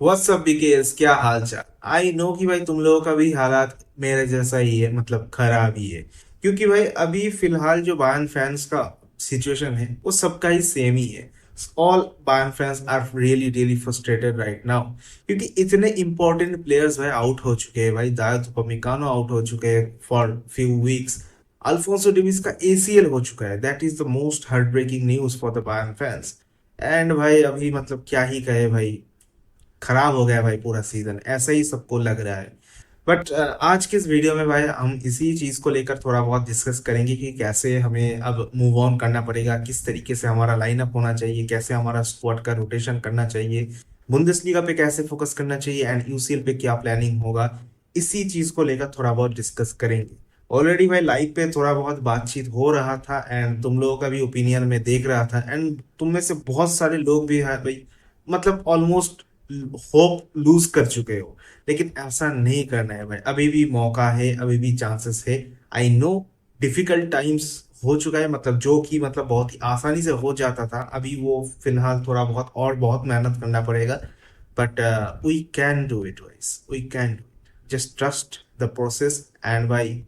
WhatsApp BKS, क्या हाल चाल। I know कि भाई तुम लोगों का भी हालात मेरे जैसा ही है, मतलब खराब ही है। क्योंकि भाई अभी फिलहाल जो बायर्न फैंस का सिचुएशन है वो सबका ही सेम ही है। All Bayern fans are really really frustrated right now, क्योंकि इतने इंपॉर्टेंट प्लेयर्स भाई आउट हो चुके हैं। भाई दायत upamecano आउट हो चुके हैं for few weeks. Alphonso Davies का एसीएल हो चुका है। That is the most heart breaking news for the Bayern fans. And भाई अभी मतलब क्या ही कहे भाई, खराब हो गया भाई पूरा सीजन, ऐसा ही सबको लग रहा है। बट आज के इस वीडियो में भाई हम इसी चीज को लेकर थोड़ा बहुत डिस्कस करेंगे कि कैसे हमें अब मूव ऑन करना पड़ेगा, किस तरीके से हमारा लाइनअप होना चाहिए, कैसे हमारा स्क्वाड का रोटेशन करना चाहिए, बुंदेसलीगा पे कैसे फोकस करना चाहिए एंड यूसीएल पे क्या प्लानिंग होगा। इसी चीज को लेकर थोड़ा बहुत डिस्कस करेंगे। ऑलरेडी भाई लाइव पे थोड़ा बहुत बातचीत हो रहा था एंड तुम लोगों का भी ओपिनियन में देख रहा था एंड तुम में से बहुत सारे लोग भी हैं भाई, मतलब ऑलमोस्ट होप लूज कर चुके हो। लेकिन ऐसा नहीं करना है भाई, अभी भी मौका है, अभी भी चांसेस है। आई नो डिफिकल्ट टाइम्स हो चुका है, मतलब जो कि मतलब बहुत ही आसानी से हो जाता था, अभी वो फिलहाल थोड़ा बहुत और बहुत मेहनत करना पड़ेगा। But we can do it guys, we can do it, just trust the process and भाई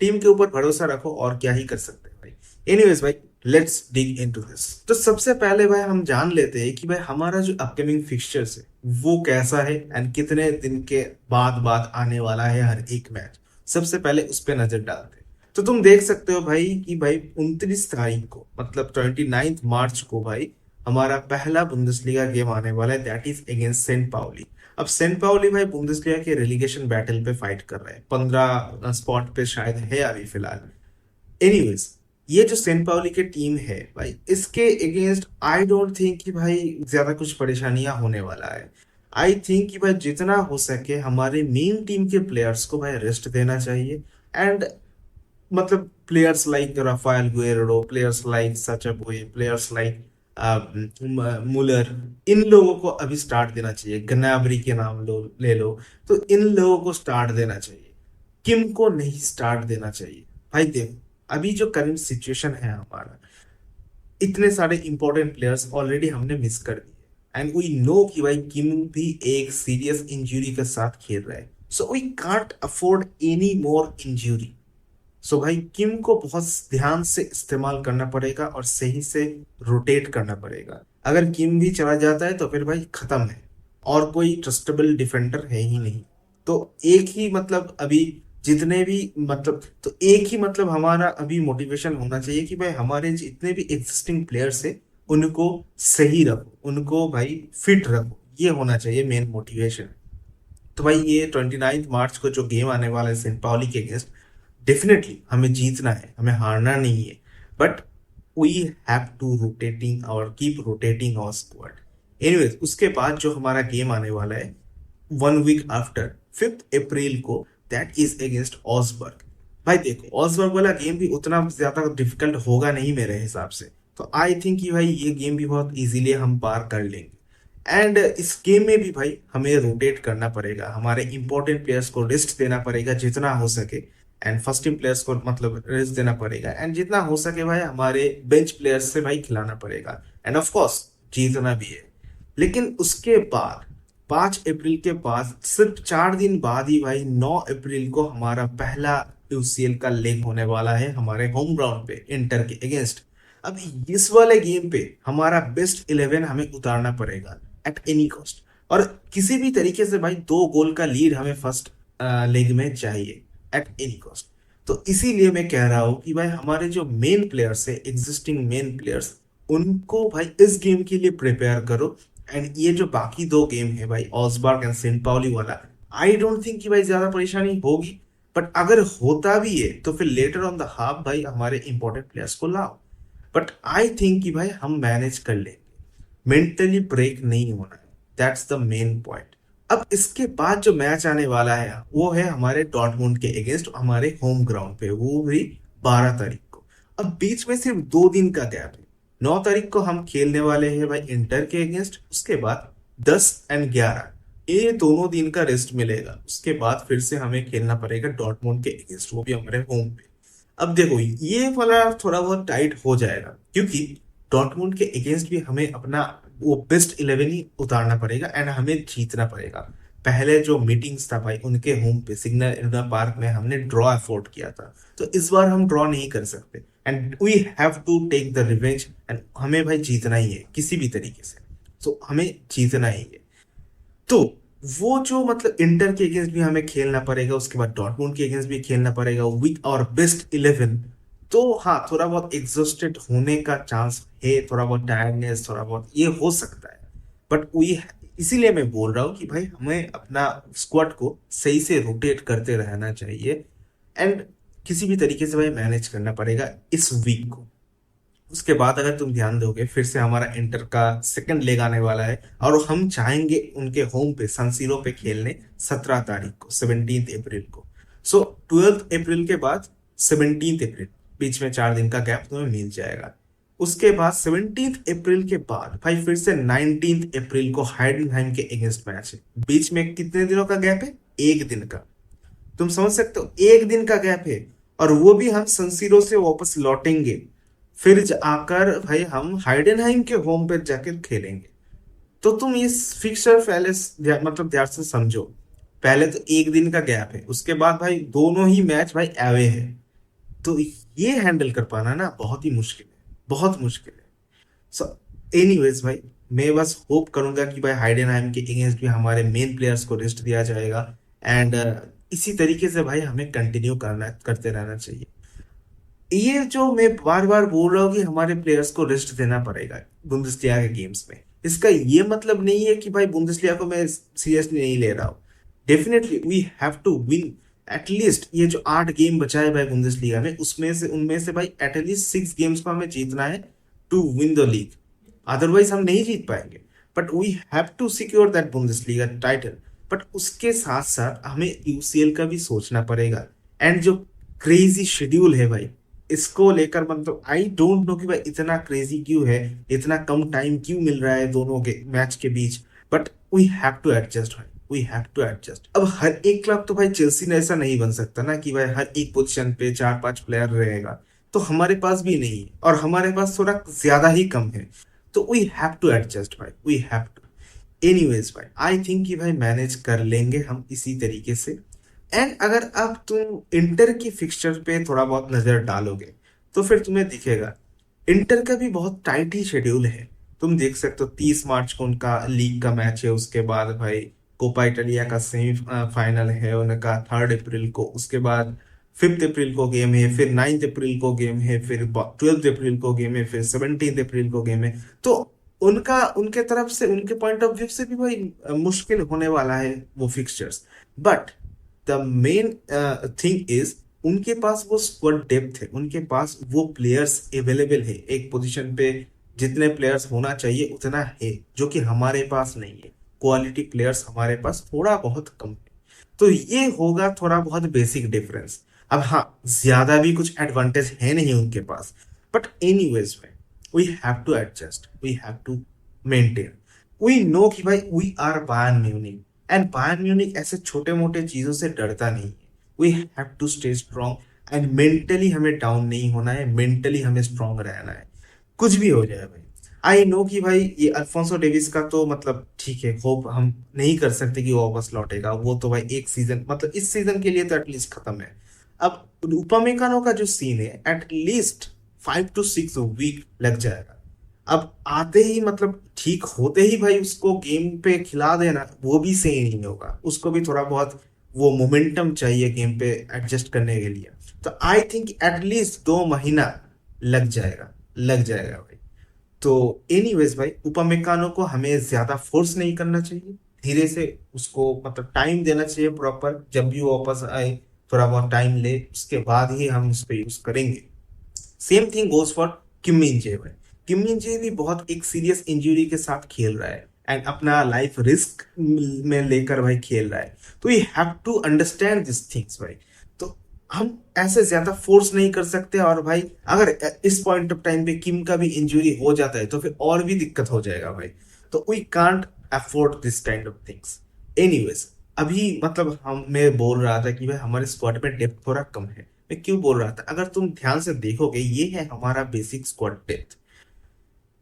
टीम के ऊपर भरोसा रखो, और क्या ही कर सकते हैं भाई। एनीवेज भाई, लेट्स डिग इनटू दिस। तो सबसे पहले भाई हम जान लेते हैं कि भाई हमारा जो अपकमिंग फिक्सचर्स है वो कैसा है एंड कितने दिन के बाद बाद आने वाला है हर एक मैच। सबसे पहले उस पर नजर डालते हैं। तो तुम देख सकते हो भाई कि भाई 29 तारीख को, मतलब 29 मार्च को भाई हमारा पहला बुंदेसलीगा गेम आने वाला है, that is against St Pauli. अब सेंट पाउली भाई बुंदेसलीगा के रेलीगेशन बैटल पे फाइट कर रहा है, 15 स्पॉट पे शायद है अभी फिलहाल। एनीवेज, ये जो सेंट पाउली की टीम है भाई, इसके अगेंस्ट आई डोंट थिंक कि भाई ज्यादा कुछ परेशानियां होने वाला है। आई थिंक कि भाई जितना हो सके हमारे मेन टीम के प्लेयर्स को भाई रेस्ट देना चाहिए। एंड मतलब players like Rafael Guerreiro, players like Sacha Boey, players like मुलर, इन लोगों को अभी स्टार्ट देना चाहिए। गनाबरी के नाम लो, ले लो, तो इन लोगों को स्टार्ट देना चाहिए। किम को नहीं स्टार्ट देना चाहिए। भाई देखो, अभी जो करंट सिचुएशन है हमारा, इतने सारे इंपॉर्टेंट प्लेयर्स ऑलरेडी हमने मिस कर दिए एंड वी नो कि भाई किम भी एक सीरियस इंजरी के साथ खेल रहा है। So we can't afford any more injury. So भाई किम को बहुत ध्यान से इस्तेमाल करना पड़ेगा और सही से रोटेट करना पड़ेगा। अगर किम भी चला जाता है तो फिर भाई खत्म है, और कोई ट्रस्टेबल डिफेंडर है ही नहीं। तो एक ही मतलब अभी जितने भी मतलब, तो एक ही मतलब हमारा अभी मोटिवेशन होना चाहिए कि भाई हमारे जितने भी एग्जिस्टिंग प्लेयर्स है उनको सही रखो, उनको भाई फिट रखो, ये होना चाहिए मेन मोटिवेशन। तो भाई ये 29 मार्च को जो गेम आने वाला है सेंट पाउली के अगेंस्ट, डेफिनेटली हमें जीतना है, हमें हारना नहीं है। But we have to rotating और keep rotating our squad. Anyways, उसके बाद जो हमारा गेम आने वाला है 1 वीक आफ्टर 5 अप्रैल को, दैट इज अगेंस्ट ऑसबर्ग। भाई देखो, ऑसबर्ग वाला गेम भी उतना ज्यादा डिफिकल्ट होगा नहीं मेरे हिसाब से। तो आई थिंक कि भाई ये गेम भी बहुत इजीली हम पार कर लेंगे। एंड इस गेम में भी भाई हमें रोटेट करना पड़ेगा, हमारे इंपॉर्टेंट प्लेयर्स को रेस्ट देना पड़ेगा जितना हो सके। एंड फर्स्ट टीम प्लेयर्स को मतलब रेस्ट देना पड़ेगा एंड जितना हो सके भाई हमारे बेंच प्लेयर्स से भाई खिलाना पड़ेगा। एंड ऑफ कोर्स जीतना भी है। लेकिन उसके बाद 5 अप्रैल के बाद सिर्फ 4 दिन बाद ही भाई 9 अप्रैल को हमारा पहला यूसीएल का लेग होने वाला है हमारे होम ग्राउंड पे इंटर के अगेंस्ट। अब इस वाले गेम पे हमारा बेस्ट 11 हमें उतारना पड़ेगा एट एनी कॉस्ट। और किसी भी तरीके से भाई 2 गोल का लीड हमें फर्स्ट लेग में चाहिए एट एनी कॉस्ट। तो इसीलिए मैं कह रहा हूं कि भाई हमारे जो मेन प्लेयर्स है, एग्जिस्टिंग मेन प्लेयर्स, उनको भाई इस गेम के लिए प्रिपेयर करो। एंड ये जो बाकी 2 गेम है भाई, ऑसबर्ग एंड सेंट पाउली वाला, आई डोंट थिंक कि भाई ज्यादा परेशानी होगी। बट अगर होता भी है तो फिर लेटर ऑन द हाफ भाई हमारे इंपॉर्टेंट प्लेयर्स को लाओ। बट आई थिंक कि भाई हम मैनेज कर लेंगे, मेंटली ब्रेक नहीं होना है। That's the main point. अब इसके बाद जो मैच आने वाला है वो है हमारे डॉर्टमुंड के अगेंस्ट, हमारे होम ग्राउंड पे, वो भी 12 तारीख को। अब बीच में सिर्फ 2 दिन का गैप है। 9 तारीख को हम खेलने वाले हैं भाई इंटर के अगेंस्ट, उसके बाद 10 और 11 ये दोनों दिन का रेस्ट मिलेगा। उसके बाद फिर से हमें खेलना पड़ेगा डॉर्टमुंड के अगेंस्ट, वो भी हमारे होम पे। अब देखो ये वाला थोड़ा बहुत टाइट हो जाएगा, क्योंकि डॉर्टमुंड के अगेंस्ट भी हमें अपना वो बेस्ट 11 ही उतारना पड़ेगा एंड हमें जीतना पड़ेगा। पहले जो मीटिंग्स था भाई उनके होम पे सिग्नल इडुना पार्क में हमने ड्रॉ अफोर्ड किया था, तो इस बार हम ड्रॉ नहीं कर सकते and we have to take the revenge and हमें भाई जीतना ही है किसी भी तरीके से। तो हमें जीतना ही है। तो वो जो मतलब इंटर के अगेंस्ट भी हमें खेलना पड़ेगा, उसके बाद डॉर्टमुंड के अगेंस्ट भी खेलना पड़ेगा विथ और बेस्ट 11। तो हाँ, थोड़ा बहुत एग्जॉस्टेड होने का चांस है, थोड़ा बहुत टायर्डनेस, थोड़ा बहुत ये हो सकता है। बट वी इसीलिए मैं बोल रहा हूँ कि भाई हमें अपना स्क्वाड को सही से रोटेट करते रहना चाहिए एंड किसी भी तरीके से भाई मैनेज करना पड़ेगा इस वीक को। उसके बाद अगर तुम ध्यान दोगे फिर से हमारा इंटर का सेकंड लेग आने वाला है और हम चाहेंगे उनके होम पे सन सीरो पे खेलने 17 तारीख को, 17 अप्रैल को। सो 12 अप्रैल के बाद 17 अप्रैल, बीच में 4 दिन का गैप तुम्हें मिल जाएगा। उसके बाद 17 अप्रैल के बाद भाई फिर से 19 अप्रैल को हाइडेनहाइम के अगेंस्ट मैच है। बीच में कितने दिनों का गैप है? एक दिन का। तुम समझ सकते हो, एक दिन का गैप है और वो भी हम सनसीरो से वापस लौटेंगे, फिर आकर भाई हम हाइडेनहाइम के होम पे जाकर खेलेंगे। तो तुम इस फिक्सर पहले मतलब ध्यान से समझो। पहले तो एक दिन का गैप है, उसके बाद भाई दोनों ही मैच भाई एवे है। तो ये हैंडल कर पाना ना बहुत ही मुश्किल है, बहुत मुश्किल है। सो एनीवेज भाई, मैं बस होप करूंगा कि भाई हाइडेनहाइम के अगेंस्ट भी हमारे मेन प्लेयर्स को रेस्ट दिया जाएगा एंड इसी तरीके से भाई हमें कंटिन्यू करना करते रहना चाहिए। ये जो मैं बार बार बोल रहा हूँ कि हमारे प्लेयर्स को रेस्ट देना पड़ेगा बुंदेसलिगा के गेम्स में, इसका ये मतलब नहीं है कि भाई बुंदेसलिगा को मैं सीरियसली नहीं ले रहा हूँ। Definitely we have to win at least ये जो 8 गेम बचा है भाई बुंदेसलिगा में, उसमें से उनमें से भाई एटलीस्ट 6 गेम्स को हमें जीतना है to win the league. Otherwise हम नहीं जीत पाएंगे। But we have to secure that Bundesliga title. But उसके साथ साथ हमें यूसीएल का भी सोचना पड़ेगा एंड जो क्रेजी शेड्यूल है भाई इसको लेकर, मतलब आई डोंट नो कि भाई इतना क्रेजी क्यों है, इतना कम टाइम क्यों मिल रहा है दोनों के मैच के बीच। But we have to adjust भाई, वी हैव टू एडजस्ट। अब हर एक क्लब तो भाई चेल्सी ने ऐसा नहीं बन सकता ना कि भाई हर एक पोजीशन पे 4-5 प्लेयर रहेगा। तो हमारे पास भी नहीं है और हमारे पास थोड़ा ज्यादा ही कम है। तो वी हैव टू एडजस्ट भाई, वी हैव टू। एनीवेज भाई, आई थिंक कि भाई मैनेज कर लेंगे हम इसी तरीके से। एंड अगर अब तुम इंटर की फिक्सचर पे थोड़ा बहुत नजर डालोगे तो फिर तुम्हें दिखेगा इंटर का भी बहुत टाइट ही शेड्यूल है। तुम देख सकते हो 30 मार्च को उनका लीग का मैच है, उसके बाद भाई कोपा इटालिया का सेमी फाइनल है उनका 3 अप्रैल को, उसके बाद 5 अप्रैल को गेम है, फिर 9 अप्रैल को गेम है, फिर 12 अप्रैल को गेम है, फिर 17 अप्रैल को गेम है। तो उनका उनके तरफ से उनके पॉइंट ऑफ व्यू से भी भाई मुश्किल होने वाला है वो fixtures. But the main thing is उनके पास वो स्क्वाड डेप्थ है, उनके पास वो प्लेयर्स अवेलेबल है एक पोजीशन पे। जितने प्लेयर्स होना चाहिए उतना है, जो कि हमारे पास नहीं है। क्वालिटी प्लेयर्स हमारे पास थोड़ा बहुत कम है। तो ये होगा थोड़ा बहुत बेसिक डिफरेंस। अब हाँ, ज्यादा भी कुछ एडवांटेज है नहीं उनके पास। But anyways we have to adjust, we have to maintain. We know कि भाई we are Bayern Munich and Bayern Munich ऐसे छोटे मोटे चीजों से डरता नहीं है। We have to stay strong and mentally हमें डाउन नहीं होना है, मेंटली हमें स्ट्रांग रहना है, कुछ भी हो जाए भाई। आई नो कि भाई ये अल्फोंसो डेविस का तो मतलब ठीक है, होप हम नहीं कर सकते कि वो वापस लौटेगा। वो तो भाई एक सीजन मतलब इस सीजन के लिए तो एटलीस्ट खत्म है। अब उपमेकानो का जो सीन है एटलीस्ट 5 to 6 वीक लग जाएगा। अब आते ही मतलब ठीक होते ही भाई उसको गेम पे खिला देना वो भी सही नहीं होगा, उसको भी थोड़ा बहुत वो मोमेंटम चाहिए गेम पे एडजस्ट करने के लिए। तो आई थिंक एटलीस्ट 2 महीना लग जाएगा, लग जाएगा भाई। तो एनीवेज भाई, उपमेकानो को हमें ज्यादा फोर्स नहीं करना चाहिए, धीरे से उसको मतलब टाइम देना चाहिए प्रॉपर। जब भी वो वापस आए थोड़ा बहुत टाइम ले, उसके बाद ही हम उस पर यूज करेंगे। सेम थिंग गोज फॉर किम मिन जे भाई। किम मिन जे भी बहुत एक सीरियस इंजरी के साथ खेल रहा है एंड अपना लाइफ रिस्क में लेकर भाई खेल रहा है। तो we have to understand this things भाई। तो हम ऐसे ज्यादा फोर्स नहीं कर सकते। और भाई अगर इस पॉइंट ऑफ टाइम पे किम का भी इंजरी हो जाता है तो फिर और भी दिक्कत हो जाएगा भाई। तो we can't afford this kind of things. Anyways, अभी मतलब हम मैं बोल रहा था कि भाई हमारे स्क्वाड में डेप्थ थोड़ा कम है। मैं क्यों बोल रहा था, अगर तुम ध्यान से देखोगे ये है हमारा बेसिक स्क्वाड डेप्थ।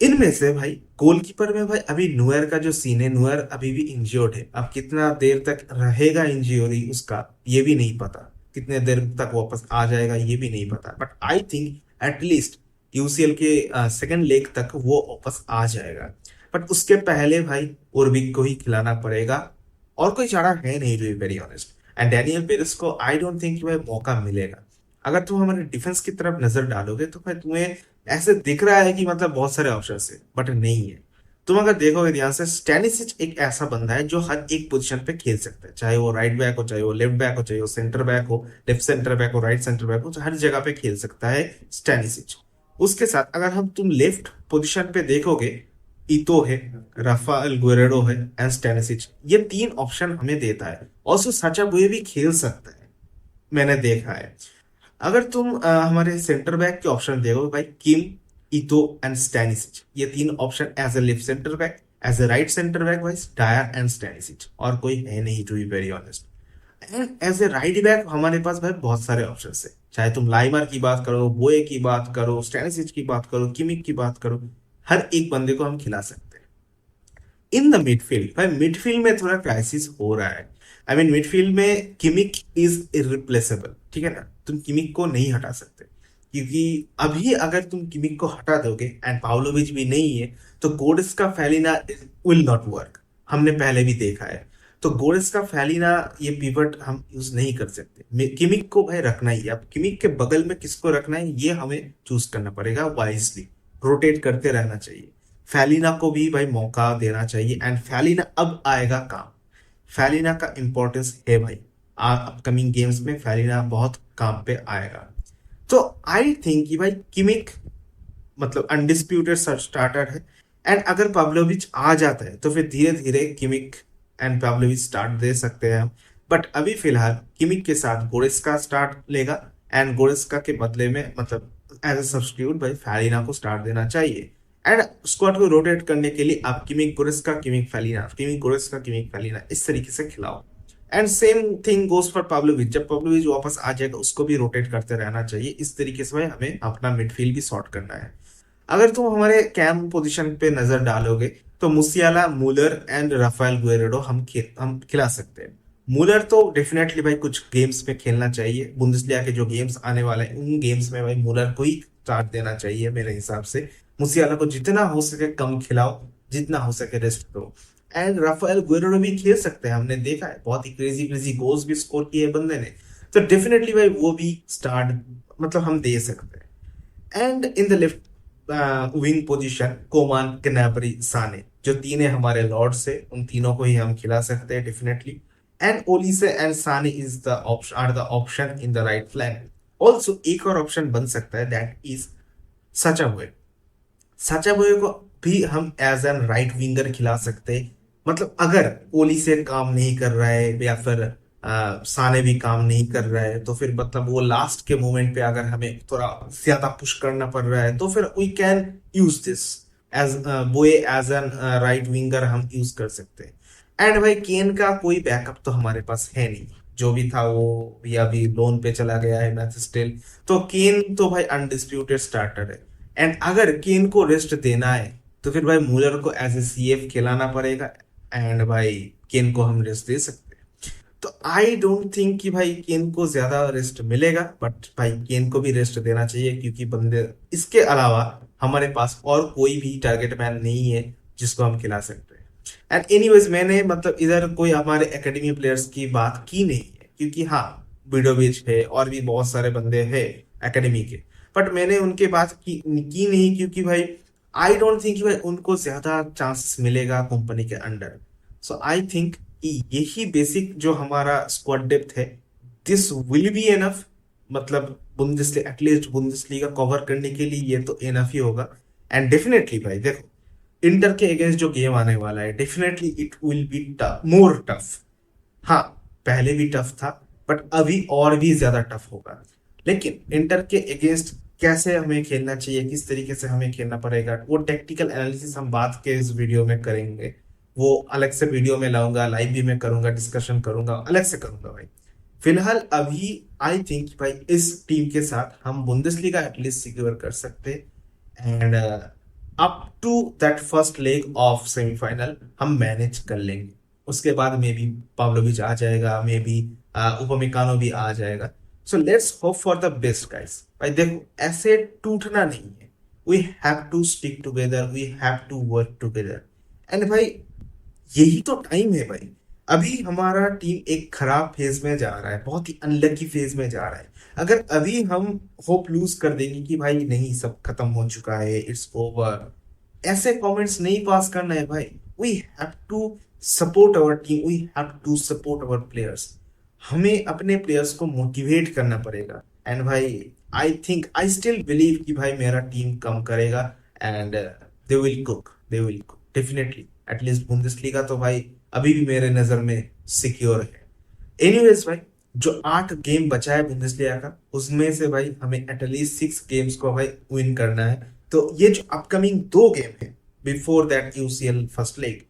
इनमें से भाई गोलकीपर में भाई अभी नुएर का जो सीन है, नुएर अभी भी इंज्योर्ड है। अब कितना देर तक रहेगा इंज्योरी उसका ये भी नहीं पता, कितने देर तक वापस आ जाएगा ये भी नहीं पता, but I think at least UCL के सेकंड लेग तक वो वापस आ जाएगा। बट उसके पहले भाई उर्बिक को ही खिलाना पड़ेगा, और कोई चारा है नहीं, to be very honest. And Daniel Peretz को आई डोंट थिंक भाई मौका मिलेगा। अगर तुम हमारे डिफेंस की तरफ नजर डालोगे तो भाई तुम्हें ऐसे दिख रहा है कि मतलब बहुत सारे ऑप्शन है, बट नहीं है। तुम अगर देखोगे ध्यान से, स्टैनिसिच एक ऐसा बंदा है जो हर एक पोजीशन पे खेल सकता है, चाहे वो राइट बैक हो, चाहे वो लेफ्ट बैक हो, चाहे वो सेंटर बैक हो, लेफ्ट सेंटर बैक हो, राइट सेंटर बैक हो, तो हर जगह पे खेल सकता है स्टैनिसिच। उसके साथ अगर हम तुम लेफ्ट पोजीशन पे देखोगे, इतो है, राफाएल गुएरेडो है एंड स्टैनिसिच, ये तीन ऑप्शन हमें देता है। ऑल्सो साचा बुए भी खेल सकता है, मैंने देखा है। अगर तुम हमारे सेंटर बैक के ऑप्शन देखो भाई, किम, इतो एंड स्टैनिसिच, ये तीन option as a left centre back, as a right centre back भाई डायर एंड स्टैनिसिच, और कोई है नहीं, to be very honest. And as a right back हमारे पास भाई बहुत सारे ऑप्शन है, चाहे तुम लाइमर की बात करो, बोए की बात करो, स्टैनिसिच की बात करो, किमिक की बात करो, हर एक बंदे को हम खिला सकते हैं। इन द मिडफील्ड भाई, मिडफील्ड में थोड़ा क्राइसिस हो रहा है। आई मीन मिडफील्ड में किमिक इज इरिप्लेसेबल, ठीक है ना, तुम किमिक को नहीं हटा सकते, क्योंकि अभी अगर तुम किमिक को हटा दोगे एंड पाव्लोविच भी नहीं है, तो गोड्स फैलिना विल नॉट वर्क। हमने पहले भी देखा है। तो फैलिना ये पिवट हम यूज नहीं कर सकते, किमिक को भाई रखना ही है। अब किमिक के बगल में किसको रखना है ये हमें चूज करना पड़ेगा वाइजली, रोटेट करते रहना चाहिए। फैलिना को भी भाई मौका देना चाहिए, एंड फैलिना अब आएगा काम। फैलिना का इंपॉर्टेंस है भाई, अपकमिंग गेम्स में फैलिना बहुत काम पे आएगा। तो आई थिंक कि भाई किमिक मतलब अनडिस्प्यूटेड स्टार्टर है, एंड अगर पाव्लोविच आ जाता है तो फिर धीरे धीरे किमिक एंड पाव्लोविच स्टार्ट दे सकते हैं हम। बट अभी फिलहाल किमिक के साथ गोरेस्का स्टार्ट लेगा, एंड गोरेस्का के बदले में मतलब एज ए सब्स्टिट्यूट भाई फैलिना को स्टार्ट देना चाहिए। एंड स्क्वाड को रोटेट करने के लिए आप Kimmich Goretzka, Kimmich Palhinha, Kimmich Goretzka, Kimmich Palhinha इस तरीके से खिलाओ। And same thing goes for Pavlovic, जब पाव्लोविच वापस आ जाएगा उसको भी रोटेट करते रहना चाहिए। इस तरीके से भाई हमें अपना मिडफील्ड भी सॉर्ट करना है। अगर तुम हमारे कैम पोजीशन पे नजर डालोगे तो मुसियाला, मूलर एंड राफेल गुएरेडो हम खिला सकते हैं। मूलर तो डेफिनेटली भाई कुछ गेम्स में खेलना चाहिए, बुंदेसलीगा के जो गेम्स आने वाले हैं उन गेम्स में भाई मूलर को ही स्टार्ट देना चाहिए मेरे हिसाब से। मुसियाला को जितना हो सके कम खिलाओ, जितना हो सके रेस्ट करो। एंड राफेल गुएरेडो भी खेल सकते हैं, हमने देखा है बहुत ही क्रेजी क्रेजी गोल्स भी स्कोर किए बंदे ने। तो डेफिनेटली भाई वो भी स्टार्ट मतलब हम दे सकते हैं। And in the left wing position, Coman, Gnabry, Sane, जो तीन है हमारे लॉर्ड्स है, उन तीनों को ही हम खिला सकते हैं definitely. And Olise and Sane is the option, are the option in the right flank. Also एक और ऑप्शन बन सकता है, दैट इज सचा हुए। साचा बोये को भी हम एज एन राइट विंगर खिला सकते हैं। मतलब अगर कोहली से काम नहीं कर रहा है या फिर साने भी काम नहीं कर रहा है, तो फिर मतलब वो लास्ट के मोमेंट पे अगर हमें थोड़ा ज्यादा पुश करना पड़ रहा है तो फिर we can use this as Boey, as an right winger हम यूज कर सकते हैं। एंड भाई केन का कोई बैकअप तो हमारे पास है नहीं, जो भी था वो या भी लोन पे चला गया है मैच स्टिल। तो केन तो भाई अनडिस्प्यूटेड स्टार्टर है। एंड अगर केन को रेस्ट देना है तो फिर भाई मूलर को एज ए सीएफ खिलाना पड़ेगा, एंड भाई केन को हम रेस्ट दे सकते हैं। तो आई डोंट थिंक कि भाई केन को ज्यादा रेस्ट मिलेगा, बट भाई केन को भी रेस्ट देना चाहिए, क्योंकि बंदे इसके अलावा हमारे पास और कोई भी टारगेट मैन नहीं है जिसको हम खिला सकते हैं। एंड एनीवेज मैंने मतलब इधर कोई हमारे एकेडमी प्लेयर्स की बात की नहीं है, क्योंकि हाँ विडोविच है और भी बहुत सारे बंदे हैं एकेडमी के, बट मैंने उनके बात की नहीं, क्योंकि भाई आई डोंट थिंक भाई उनको ज्यादा चांसेस मिलेगा कंपनी के अंडर। सो आई थिंक कि यही बेसिक जो हमारा स्क्वाड डेप्थ है, दिस विल बी एनफ। मतलब बुंदेसलीगा, एटलीस्ट बुंदेसलीगा कवर करने के लिए ये तो एनफ ही होगा। एंड डेफिनेटली भाई देखो, इंटर के अगेंस्ट जो गेम आने वाला है, definitely it will be more tough. हाँ, पहले भी टफ था, बट अभी और भी ज्यादा टफ होगा। लेकिन इंटर के अगेंस्ट कैसे हमें खेलना चाहिए, किस तरीके से हमें खेलना पड़ेगा, वो टेक्निकल एनालिसिस हम बात के इस वीडियो में करेंगे। वो अलग से वीडियो में लाऊंगा, लाइव भी मैं करूंगा, डिस्कशन करूंगा, अलग से करूंगा भाई। फिलहाल अभी आई थिंक भाई इस टीम के साथ हम बुंदेसलीगा एटलीस्ट सिक्योर कर सकते हैं। And up to that first leg of semifinal हम मैनेज कर लेंगे। उसके बाद मे बी पाव्लोविच आ जाएगा, मे बी उपमिकानो भी आ जाएगा। So let's hope for the best guys. भाई देखो, ऐसे टूटना नहीं है। We have to stick together, we have to work together. And भाई यही तो टाइम है भाई। अभी हमारा टीम एक खराब फेज में जा रहा है, बहुत ही अनलकी फेज में जा रहा है। अगर अभी हम होप लूज कर देंगे कि भाई नहीं सब खत्म हो चुका है, इट्स ओवर, ऐसे कमेंट्स नहीं पास करना है भाई। We have to support our team, we have to support our players. हमें अपने प्लेयर्स को मोटिवेट करना पड़ेगा। एंड भाई आई स्टिल बिलीव कि भाई मेरा टीम कम करेगा। And they will cook definitely. At least Bundesliga तो भाई अभी भी मेरे नजर में सिक्योर है। एनीवेज भाई, जो 8 गेम बचा है बुंदेसलीगा का, उसमें से भाई हमें एटलीस्ट 6 गेम्स को भाई विन करना है। तो ये जो अपकमिंग 2 गेम है before that UCL first leg,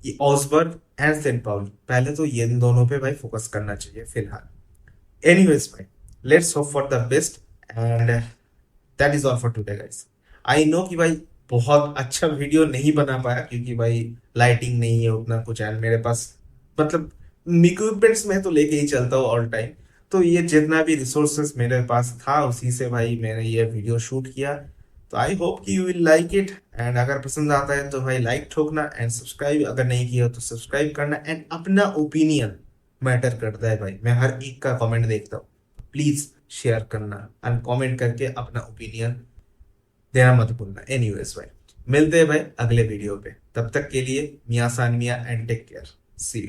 ये ऑसबर्ग एंड सेंट पाउल, पहले तो ये इन दोनों पे भाई फोकस करना चाहिए फिलहाल। एनीवेज भाई, let's hope for the best. And that is all for today guys. I know कि भाई बहुत अच्छा वीडियो नहीं बना पाया, क्योंकि भाई लाइटिंग नहीं है उतना कुछ, एंड मेरे पास मतलब इक्विपमेंट्स में तो लेके ही चलता हूँ ऑल टाइम। तो ये जितना भी रिसोर्सेस मेरे पास था उसी से भाई मैंने ये वीडियो शूट किया। तो आई होप कि you will like it. And अगर पसंद आता है तो भाई लाइक ठोकना, एंड सब्सक्राइब अगर नहीं किया हो तो सब्सक्राइब करना। एंड अपना ओपिनियन मैटर करता है भाई, मैं हर एक का कमेंट देखता हूँ। प्लीज शेयर करना एंड कमेंट करके अपना ओपिनियन देना मत भूलना। एनीवेज भाई, मिलते हैं भाई अगले वीडियो पे। तब तक के लिए मियां सानमिया and take care. See you.